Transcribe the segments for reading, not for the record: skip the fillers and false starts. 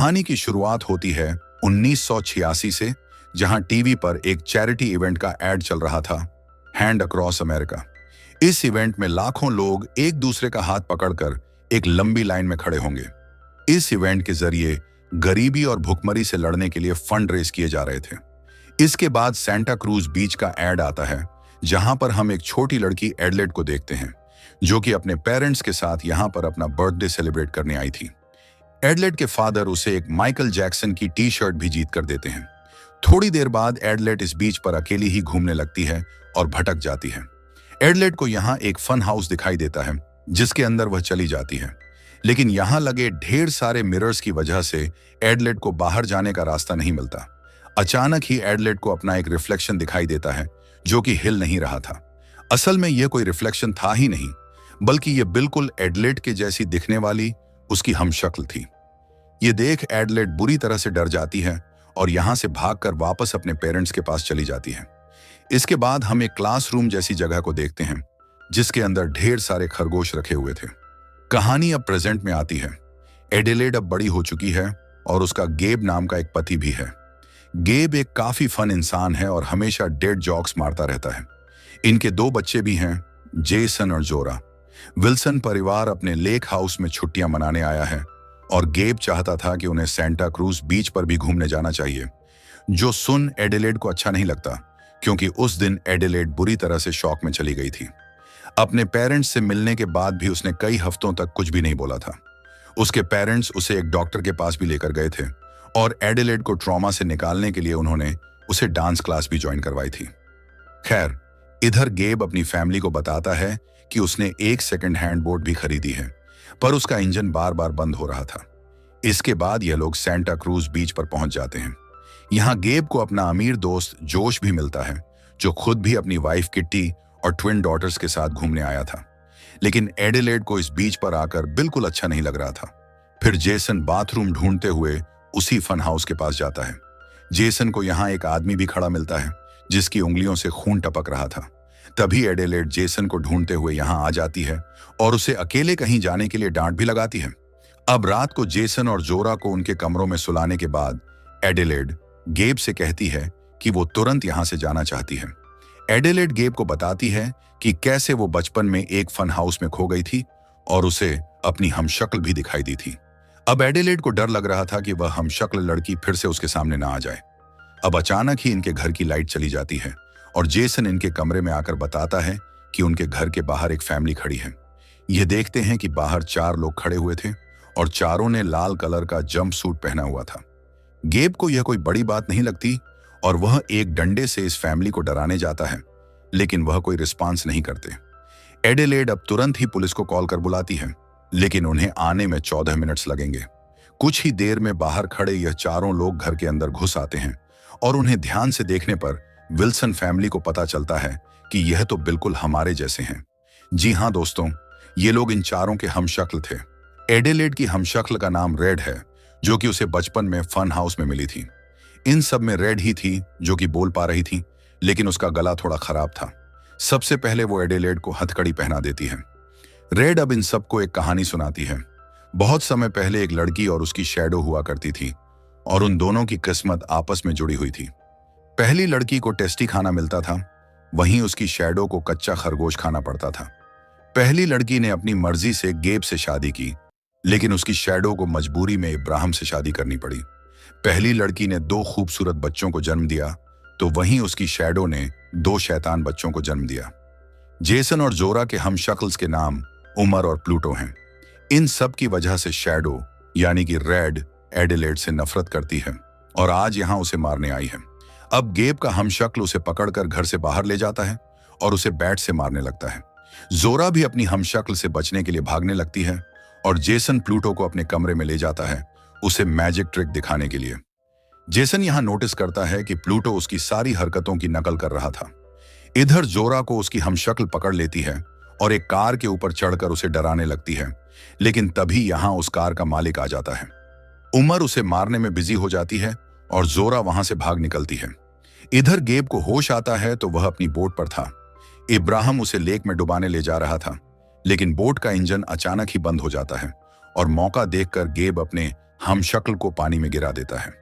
कहानी की शुरुआत होती है 1986 से, जहां टीवी पर एक चैरिटी इवेंट का एड चल रहा था, हैंड अक्रॉस अमेरिका। इस इवेंट में लाखों लोग एक दूसरे का हाथ पकड़कर एक लंबी लाइन में खड़े होंगे। इस इवेंट के जरिए गरीबी और भुखमरी से लड़ने के लिए फंड रेज किए जा रहे थे। इसके बाद सेंटा क्रूज बीच का एड आता है, जहां पर हम एक छोटी लड़की एडलेड को देखते हैं, जो कि अपने पेरेंट्स के साथ यहां पर अपना बर्थडे सेलिब्रेट करने आई थी। एडलेड के फादर उसे एक माइकल जैक्सन की टी शर्ट भी जीत कर देते हैं। थोड़ी देर बाद एडलेड इस बीच पर अकेली ही घूमने लगती है और भटक जाती है। एडलेड को यहाँ एक फन हाउस दिखाई देता है, जिसके अंदर वह चली जाती है, लेकिन यहाँ लगे ढेर सारे मिरर्स की वजह से एडलेड को बाहर जाने का रास्ता नहीं मिलता। अचानक ही एडलेड को अपना एक रिफ्लेक्शन दिखाई देता है, जो कि हिल नहीं रहा था। असल में यह कोई रिफ्लेक्शन था ही नहीं, बल्कि यह बिल्कुल एडलेड के जैसी दिखने वाली उसकी हमशक्ल थी। ये देख एडलेड बुरी तरह से डर जाती है और यहां से भागकर वापस अपने पेरेंट्स के पास चली जाती है। इसके बाद हम एक क्लासरूम जैसी जगह को देखते हैं, जिसके अंदर ढेर सारे खरगोश रखे हुए थे। कहानी अब प्रेजेंट में आती है। एडिलेड अब बड़ी हो चुकी है और उसका गेब नाम का एक पति भी है। गेब एक काफी फन इंसान है और हमेशा डेड जॉक्स मारता रहता है। इनके 2 बच्चे भी हैं, जेसन और जोरा। विल्सन परिवार अपने लेक हाउस में छुट्टियां मनाने आया है और गेब चाहता था कि उन्हें सेंटा क्रूज बीच पर भी घूमने जाना चाहिए, जो सुन एडिलेड को अच्छा नहीं लगता, क्योंकि उस दिन एडिलेड बुरी तरह से शॉक में चली गई थी। अपने पेरेंट्स से मिलने के बाद भी उसने कई हफ्तों तक कुछ भी नहीं बोला था। उसके पेरेंट्स उसे एक डॉक्टर के पास भी लेकर गए थे और एडिलेड को ट्रॉमा से निकालने के लिए उन्होंने उसे डांस क्लास भी ज्वाइन करवाई थी। खैर, इधर गेब अपनी फैमिली को बताता है कि उसने एक सेकंड हैंड बोट भी खरीदी है, पर उसका इंजन बार बार बंद हो रहा था। इसके बाद यह लोग सेंटा क्रूज बीच पर पहुंच जाते हैं। यहाँ गेब को अपना अमीर दोस्त जोश भी मिलता है, जो खुद भी अपनी वाइफ किट्टी और ट्विन डॉटर्स के साथ घूमने आया था। लेकिन एडिलेड को इस बीच पर आकर बिल्कुल अच्छा नहीं लग रहा था। फिर जेसन बाथरूम ढूंढते हुए उसी फन हाउस के पास जाता है। जेसन को यहाँ एक आदमी भी खड़ा मिलता है, जिसकी उंगलियों से खून टपक रहा था। तभी एडिलेड जेसन को ढूंढते हुए यहाँ आ जाती है और उसे अकेले कहीं जाने के लिए डांट भी लगाती है। अब रात को जेसन और जोरा को उनके कमरों में सुलाने के बाद एडिलेड गेब से कहती है कि वो तुरंत यहाँ से जाना चाहती है। एडिलेड गेब को बताती है कि कैसे वो बचपन में एक फन हाउस में खो गई थी और उसे अपनी हमशक्ल भी दिखाई दी थी। अब एडिलेड को डर लग रहा था कि वह हमशक्ल लड़की फिर से उसके सामने ना आ जाए। अब अचानक ही इनके घर की लाइट चली जाती है और जेसन इनके कमरे में आकर बताता है कि उनके घर के बाहर एक फैमिली खड़ी है। ये देखते हैं कि बाहर 4 लोग खड़े हुए थे और चारों ने लाल कलर का जंप सूट पहना हुआ था। गेब को यह कोई बड़ी बात नहीं लगती और वह एक डंडे से इस फैमिली को डराने जाता है, लेकिन वह कोई रिस्पांस नहीं करते। एडिलेड अब तुरंत ही पुलिस को कॉल कर बुलाती है, लेकिन उन्हें आने में 14 मिनट्स लगेंगे। कुछ ही देर में बाहर खड़े यह चारों लोग घर के अंदर घुस आते हैं और उन्हें ध्यान से देखने पर विल्सन फैमिली को पता चलता है कि यह तो बिल्कुल हमारे जैसे हैं। जी हाँ दोस्तों, ये लोग इन चारों के हमशक्ल थे। एडिलेड की हमशक्ल का नाम रेड है, जो कि उसे बचपन में फन हाउस में मिली थी। इन सब में रेड ही थी जो कि बोल पा रही थी, लेकिन उसका गला थोड़ा खराब था। सबसे पहले वो एडिलेड को हथकड़ी पहना देती है। रेड अब इन सबको एक कहानी सुनाती है। बहुत समय पहले एक लड़की और उसकी शैडो हुआ करती थी और उन दोनों की किस्मत आपस में जुड़ी हुई थी। पहली लड़की को टेस्टी खाना मिलता था, वहीं उसकी शैडो को कच्चा खरगोश खाना पड़ता था। पहली लड़की ने अपनी मर्जी से गेब से शादी की, लेकिन उसकी शैडो को मजबूरी में इब्राहिम से शादी करनी पड़ी। पहली लड़की ने 2 खूबसूरत बच्चों को जन्म दिया, तो वहीं उसकी शैडो ने 2 शैतान बच्चों को जन्म दिया। जेसन और जोरा के हमशक्ल्स के नाम उमर और प्लूटो हैं। इन सब की वजह से शैडो यानी कि रेड एडिलेड से नफरत करती है और आज यहां उसे मारने आई है। अब गेब का हमशक्ल उसे पकड़कर घर से बाहर ले जाता है और उसे बैट से मारने लगता है। जोरा भी अपनी हमशक्ल से बचने के लिए भागने लगती है और जेसन प्लूटो को अपने कमरे में ले जाता है, उसे मैजिक ट्रिक दिखाने के लिए। जेसन यहां नोटिस करता है कि प्लूटो उसकी सारी हरकतों की नकल कर रहा था। इधर जोरा को उसकी हमशक्ल पकड़ लेती है और एक कार के ऊपर चढ़कर उसे डराने लगती है, लेकिन तभी यहां उस कार का मालिक आ जाता है। उमर उसे मारने में बिजी हो जाती है और जोरा वहां से भाग निकलती है। इधर गेब को होश आता है तो वह अपनी बोट पर था। इब्राहिम उसे लेक में डुबाने ले जा रहा था, लेकिन बोट का इंजन अचानक ही बंद हो जाता है और मौका देखकर गेब अपने हमशक्ल को पानी में गिरा देता है।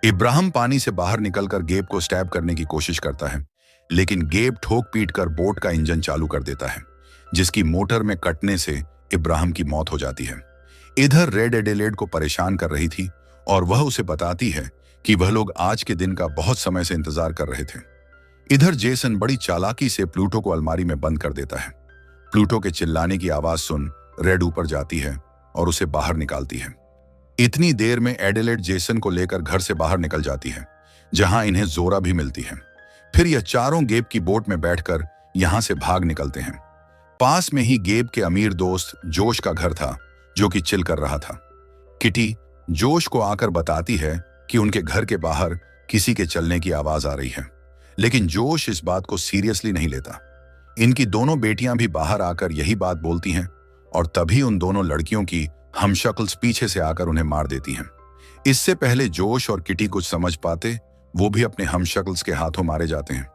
इब्राहिम पानी से बाहर निकलकर गेब को स्टैब करने की कोशिश करता है, लेकिन गेब ठोक पीट कर बोट का इंजन चालू कर देता है, जिसकी मोटर में कटने से इब्राहिम की मौत हो जाती है। इधर रेड एडिलेड को परेशान कर रही थी और वह उसे बताती है कि वह लोग आज के दिन का बहुत समय से इंतजार कर रहे थे। इधर जेसन बड़ी चालाकी से प्लूटो को अलमारी में बंद कर देता है। प्लूटो के चिल्लाने की आवाज सुन रेड ऊपर जाती है और उसे बाहर निकालती है। इतनी देर में एडिलेड जेसन को लेकर घर से बाहर निकल जाती है, जहां इन्हें जोरा भी मिलती है। फिर यह चारों गेब की बोट में बैठकर यहां से भाग निकलते हैं। पास में ही गेब के अमीर दोस्त जोश का घर था, जो कि चिल कर रहा था। किटी जोश को आकर बताती है कि उनके घर के बाहर किसी के चलने की आवाज आ रही है, लेकिन जोश इस बात को सीरियसली नहीं लेता। इनकी दोनों बेटियां भी बाहर आकर यही बात बोलती हैं और तभी उन दोनों लड़कियों की हमशक्ल्स पीछे से आकर उन्हें मार देती हैं। इससे पहले जोश और किटी कुछ समझ पाते, वो भी अपने हमशक्ल्स के हाथों मारे जाते हैं।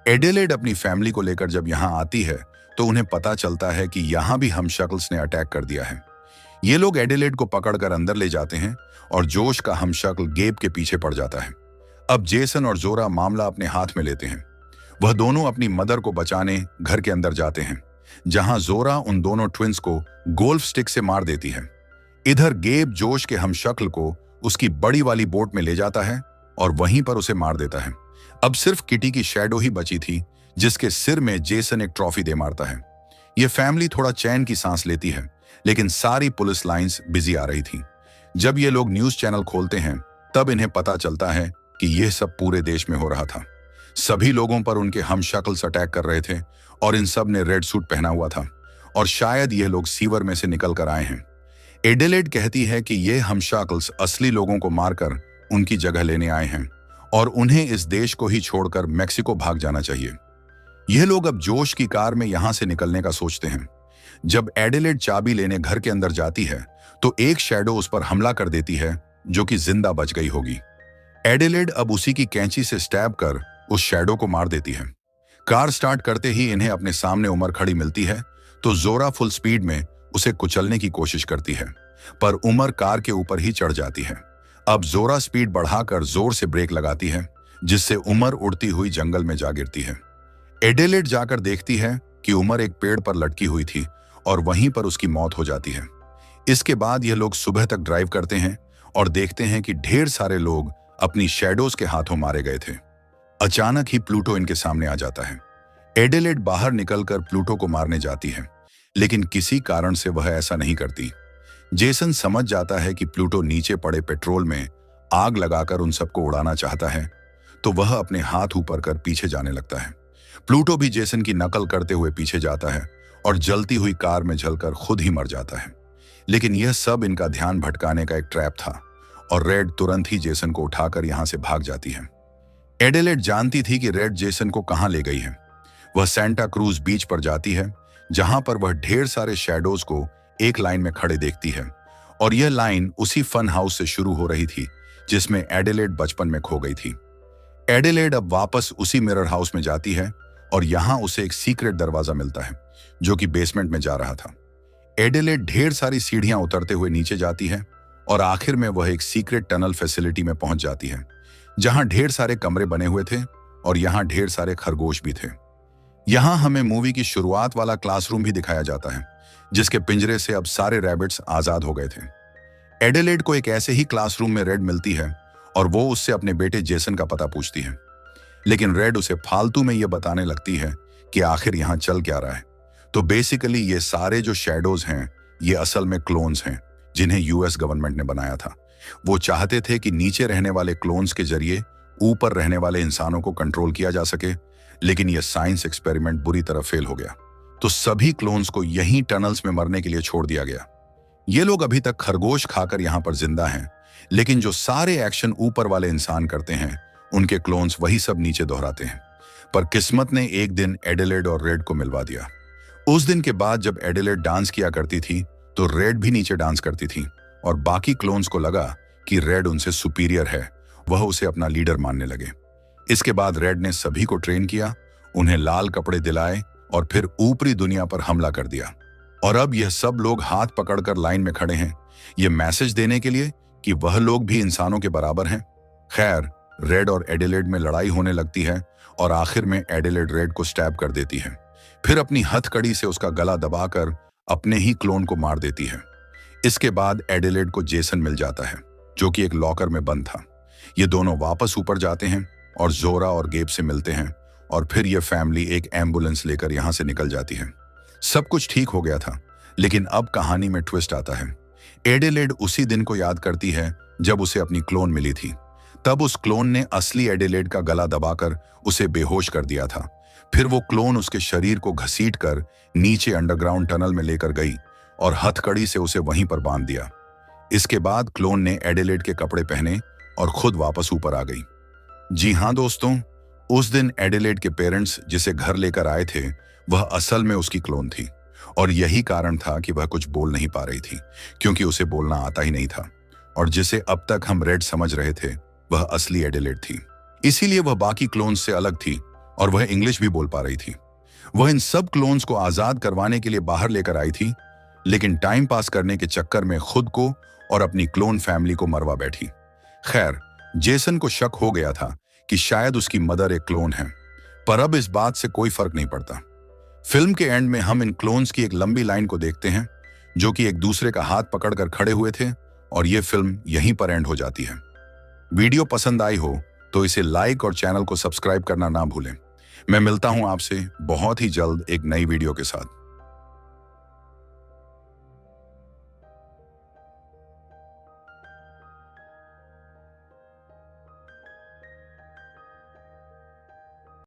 एडिलेड अपनी फैमिली को लेकर जब यहां आती है तो उन्हें पता चलता है कि यहां भी हमशक्ल्स ने अटैक कर दिया है। ये लोग एडिलेड को पकड़कर अंदर ले जाते हैं और जोश का हमशक्ल गेब के पीछे पड़ जाता है। अब जेसन और जोरा मामला अपने हाथ में लेते हैं। वह दोनों अपनी मदर को बचाने घर के अंदर जाते हैं, जहां जोरा उन दोनों ट्विंस को गोल्फ स्टिक से मार देती है। इधर गेब जोश के हमशक्ल को उसकी बड़ी वाली बोट में ले जाता है और वहीं पर उसे मार देता है। अब सिर्फ किटी की शैडो ही बची थी, जिसके सिर में जेसन एक ट्रॉफी दे मारता है। यह फैमिली थोड़ा चैन की सांस लेती है, लेकिन सारी पुलिस लाइंस बिजी आ रही थी। जब ये लोग न्यूज चैनल खोलते हैं तब इन्हें पता चलता है कि यह सब पूरे देश में हो रहा था। सभी लोगों पर उनके हमशक्ल्स अटैक कर रहे थे और इन सब ने रेड सूट पहना हुआ था और शायद ये लोग सीवर में से निकल कर आए हैं। एडिलेड कहती है कि ये हमशक्ल्स असली लोगों को मारकर उनकी जगह लेने आए हैं और उन्हें इस देश को ही छोड़कर मेक्सिको भाग जाना चाहिए। यह लोग अब जोश की कार में यहां से निकलने का सोचते हैं। जब एडिलेड चाबी लेने घर के अंदर जाती है तो एक शैडो उस पर हमला कर देती है, जो कि जिंदा बच गई होगी। एडिलेड अब उसी की कैंची से स्टैब कर उस शैडो को मार देती है। कार स्टार्ट करते ही इन्हें अपने सामने उमर खड़ी मिलती है तो जोरा फुल स्पीड में उसे कुचलने की कोशिश करती है, पर उमर कार के ऊपर ही चढ़ जाती है। अब जोरा स्पीड बढ़ाकर जोर से ब्रेक लगाती है, जिससे उमर उड़ती हुई जंगल में जा गिरती है। एडिलेड जाकर देखती है कि उमर एक पेड़ पर लटकी हुई थी और वहीं पर उसकी मौत हो जाती है। इसके बाद यह लोग सुबह तक ड्राइव करते हैं और देखते हैं कि ढेर सारे लोग अपनी शैडोज के हाथों मारे गए थे। अचानक ही प्लूटो इनके सामने आ जाता है। एडिलेड बाहर निकलकर प्लूटो को मारने जाती है, लेकिन किसी कारण से वह ऐसा नहीं करती। जेसन समझ जाता है कि प्लूटो नीचे पड़े पेट्रोल में आग लगाकर उन सबको उड़ाना चाहता है, तो वह अपने हाथ ऊपर कर पीछे जाने लगता है। प्लूटो भी जेसन की नकल करते हुए पीछे जाता है और जलती हुई कार में जलकर खुद ही मर जाता है। लेकिन यह सब इनका ध्यान भटकाने का एक ट्रैप था और रेड तुरंत ही जेसन को उठाकर यहां से भाग जाती है। एडिलेड जानती थी कि रेड जेसन को कहां ले गई है। वह सेंटा क्रूज बीच पर जाती है, जहां पर वह ढेर सारे शैडोज को एक लाइन में खड़े देखती है और यह लाइन उसी फन हाउस से शुरू हो रही थी जिसमें एडिलेड बचपन में खो गई थी। एडिलेड अब वापस उसी मिरर हाउस में जाती है और यहां उसे एक सीक्रेट दरवाजा मिलता है, जो कि बेसमेंट में जा रहा था। एडिलेड ढेर सारी सीढ़ियां उतरते हुए नीचे जाती है और आखिर में वह एक सीक्रेट टनल फैसिलिटी में पहुंच जाती है, जहां ढेर सारे कमरे बने हुए थे और यहां ढेर सारे खरगोश भी थे। यहां हमें मूवी की शुरुआत वाला क्लासरूम भी दिखाया जाता है, जिसके पिंजरे से अब सारे रैबिट्स आजाद हो गए थे। एडिलेड को एक ऐसे ही क्लासरूम में रेड मिलती है और वो उससे अपने बेटे जेसन का पता पूछती है, लेकिन रेड उसे फालतू में यह बताने लगती है कि आखिर यहां चल क्या रहा है। तो बेसिकली ये सारे जो शैडोज हैं, ये असल में क्लोन्स हैं, जिन्हें यूएस गवर्नमेंट ने बनाया था। वो चाहते थे कि नीचे रहने वाले क्लोन्स के जरिए ऊपर रहने वाले इंसानों को कंट्रोल किया जा सके, लेकिन यह साइंस एक्सपेरिमेंट बुरी तरह फेल हो गया। तो सभी क्लोन्स को यहीं टनल्स में मरने के लिए छोड़ दिया गया। ये लोग अभी तक खरगोश खाकर यहां पर जिंदा हैं, लेकिन जो सारे एक्शन ऊपर वाले इंसान करते हैं, उनके क्लोन्स वही सब नीचे दोहराते हैं। पर किस्मत ने एक दिन एडिलेड और रेड को मिलवा दिया। उस दिन के बाद जब एडिलेड डांस किया करती थी तो रेड भी नीचे डांस करती थी और बाकी क्लोन्स को लगा कि रेड उनसे सुपीरियर है, वह उसे अपना लीडर मानने लगे। इसके बाद रेड ने सभी को ट्रेन किया, उन्हें लाल कपड़े दिलाए और फिर ऊपरी दुनिया पर हमला कर दिया। और अब यह सब लोग हाथ पकड़कर लाइन में खड़े हैं, यह मैसेज देने के लिए कि वह लोग भी इंसानों के बराबर हैं। खैर, रेड और एडिलेड में लड़ाई होने लगती है और आखिर में एडिलेड रेड को स्टैब कर देती है। फिर अपनी हथकड़ी से उसका गला दबाकर अपने ही क्लोन को मार देती है। इसके बाद एडिलेड को जेसन मिल जाता है, जो कि एक लॉकर में बंद था। ये दोनों वापस ऊपर जाते हैं और जोरा और गेब से मिलते हैं और फिर ये फैमिली एक एम्बुलेंस लेकर यहां से निकल जाती है। सब कुछ ठीक हो गया था, लेकिन अब कहानी में ट्विस्ट आता है। एडिलेड उसी दिन को याद करती है जब उसे अपनी क्लोन मिली थी। तब उस क्लोन ने असली एडिलेड का गला दबाकर उसे बेहोश कर दिया था। फिर वो क्लोन उसके शरीर को घसीटकर नीचे अंडरग्राउंड टनल में लेकर गई और हथकड़ी से उसे वहीं पर बांध दिया। इसके बाद क्लोन ने एडिलेड के कपड़े पहने और खुद वापस ऊपर आ गई। जी हाँ दोस्तों, उस दिन एडिलेड के पेरेंट्स जिसे घर लेकर आए थे, वह असल में उसकी क्लोन थी और यही कारण था कि वह कुछ बोल नहीं पा रही थी, क्योंकि उसे बोलना आता ही नहीं था। और जिसे अब तक हम रेड समझ रहे थे, वह असली एडिलेड थी। इसीलिए वह बाकी क्लोन्स से अलग थी और वह इंग्लिश भी बोल पा रही थी। वह इन सब क्लोन्स को आजाद करवाने के लिए बाहर लेकर आई थी, लेकिन टाइम पास करने के चक्कर में खुद को और अपनी क्लोन फैमिली को मरवा बैठी। खैर, जेसन को शक हो गया था कि शायद उसकी मदर एक क्लोन है, पर अब इस बात से कोई फर्क नहीं पड़ता। फिल्म के एंड में हम इन क्लोन्स की एक लंबी लाइन को देखते हैं, जो कि एक दूसरे का हाथ पकड़कर खड़े हुए थे, और यह फिल्म यहीं पर एंड हो जाती है। वीडियो पसंद आई हो तो इसे लाइक और चैनल को सब्सक्राइब करना ना भूलें। मैं मिलता हूं आपसे बहुत ही जल्द एक नई वीडियो के साथ।